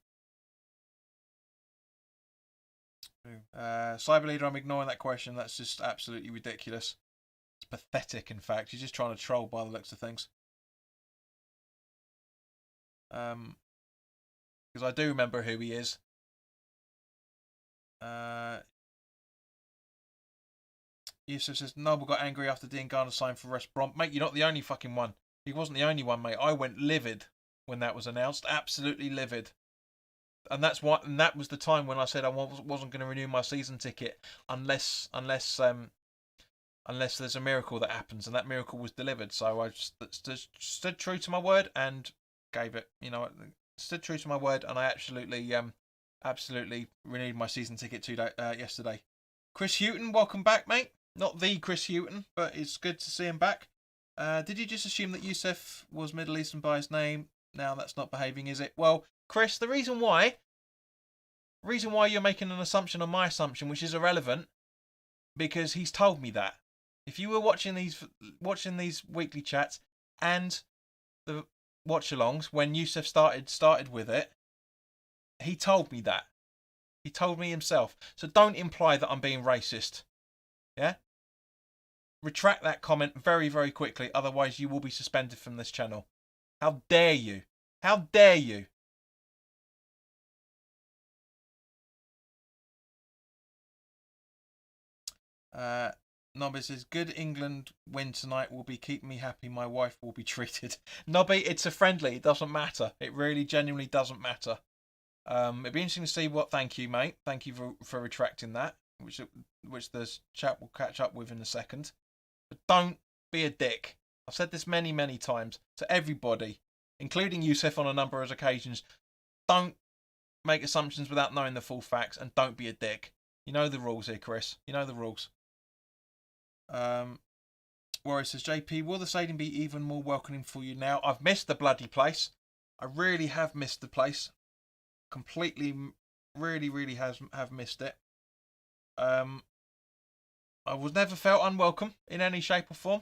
Cyber Leader, I'm ignoring that question. That's just absolutely ridiculous. It's pathetic, in fact. You're just trying to troll by the looks of things. Because I do remember who he is. Yusuf says, Noble got angry after Dean Garner signed for West Brom. Mate, you're not the only fucking one. He wasn't the only one, mate. I went livid when that was announced. Absolutely livid. And that's why. And that was the time when I said I wasn't going to renew my season ticket unless there's a miracle that happens, and that miracle was delivered. So I just stood true to my word and gave it. You know, stood true to my word, and I absolutely renewed my season ticket yesterday. Chris Houghton, welcome back, mate. Not the Chris Houghton, but it's good to see him back. Did you just assume that Yusuf was Middle Eastern by his name? Now that's not behaving, is it? Well, Chris, the reason why you're making an assumption on my assumption, which is irrelevant, because he's told me that. If you were watching these weekly chats and the watch-alongs when Yusuf started with it, he told me that. He told me himself. So don't imply that I'm being racist. Yeah? Retract that comment very, very quickly, otherwise you will be suspended from this channel. How dare you? How dare you? Nobby says, good England win tonight will be keeping me happy. My wife will be treated. Nobby, it's a friendly. It doesn't matter. It really genuinely doesn't matter. It'd be interesting to see what. Thank you, mate. Thank you for retracting that, which the chat will catch up with in a second. But don't be a dick. I've said this many, many times to everybody, including Yusuf on a number of occasions. Don't make assumptions without knowing the full facts, and don't be a dick. You know the rules here, Chris. You know the rules. Warrior says, JP, will the stadium be even more welcoming for you now? I've missed the bloody place. I really have missed the place. Completely, really have missed it. I was never felt unwelcome in any shape or form.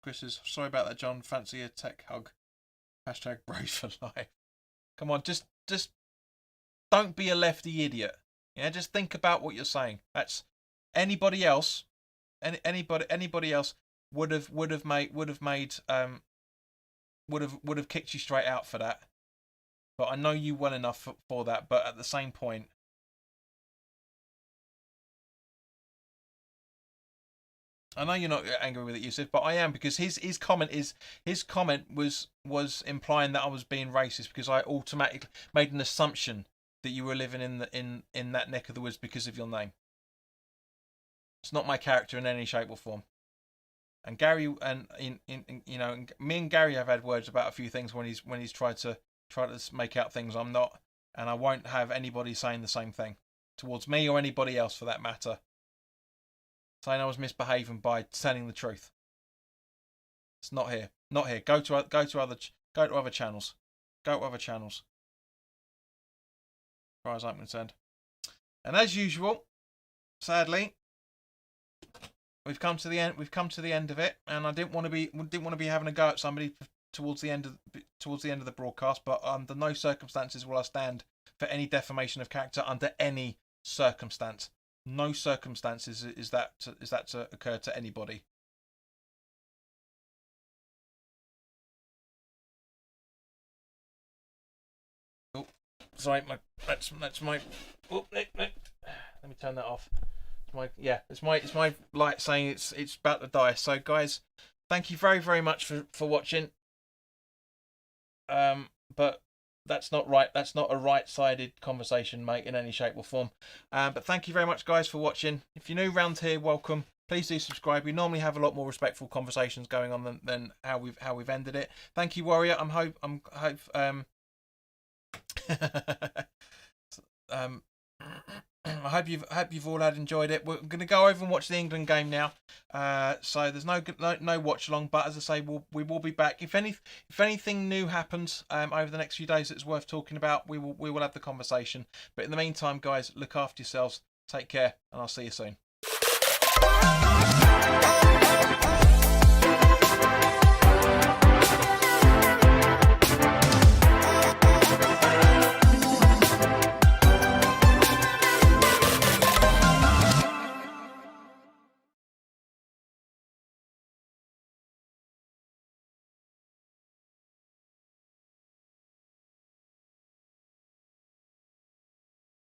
Chris says, sorry about that, John. Fancy a tech hug. Hashtag bros for life. Come on, just don't be a lefty idiot. Yeah, just think about what you're saying. That's anybody else. Anybody else would have kicked you straight out for that. But I know you well enough for that. But at the same point, I know you're not angry with it, Yusuf, but I am, because his comment was implying that I was being racist because I automatically made an assumption that you were living in that neck of the woods because of your name. It's not my character in any shape or form. And Gary and me and Gary have had words about a few things when he's tried to make out things I'm not, and I won't have anybody saying the same thing towards me or anybody else for that matter. Saying I was misbehaving by telling the truth. It's not here. Not here. Go to other channels. Go to other channels. As far as I'm concerned. And as usual, sadly, we've come to the end. We've come to the end of it, and I didn't want to be having a go at somebody towards the end of the broadcast. But under no circumstances will I stand for any defamation of character under any circumstance. No circumstances is that to occur to anybody. Oh, sorry, that's my. Oh, let me turn that off. It's my light saying it's about to die. So guys, thank you very, very much for watching. But that's not right. That's not a right-sided conversation, mate, in any shape or form. But thank you very much, guys, for watching. If you're new around here, welcome. Please do subscribe. We normally have a lot more respectful conversations going on than how we've ended it. Thank you, Warrior. I hope you've all enjoyed it. We're going to go over and watch the England game now. So there's no watch along, but as I say, we will be back. If anything new happens over the next few days that's worth talking about, we will have the conversation. But in the meantime, guys, look after yourselves. Take care, and I'll see you soon.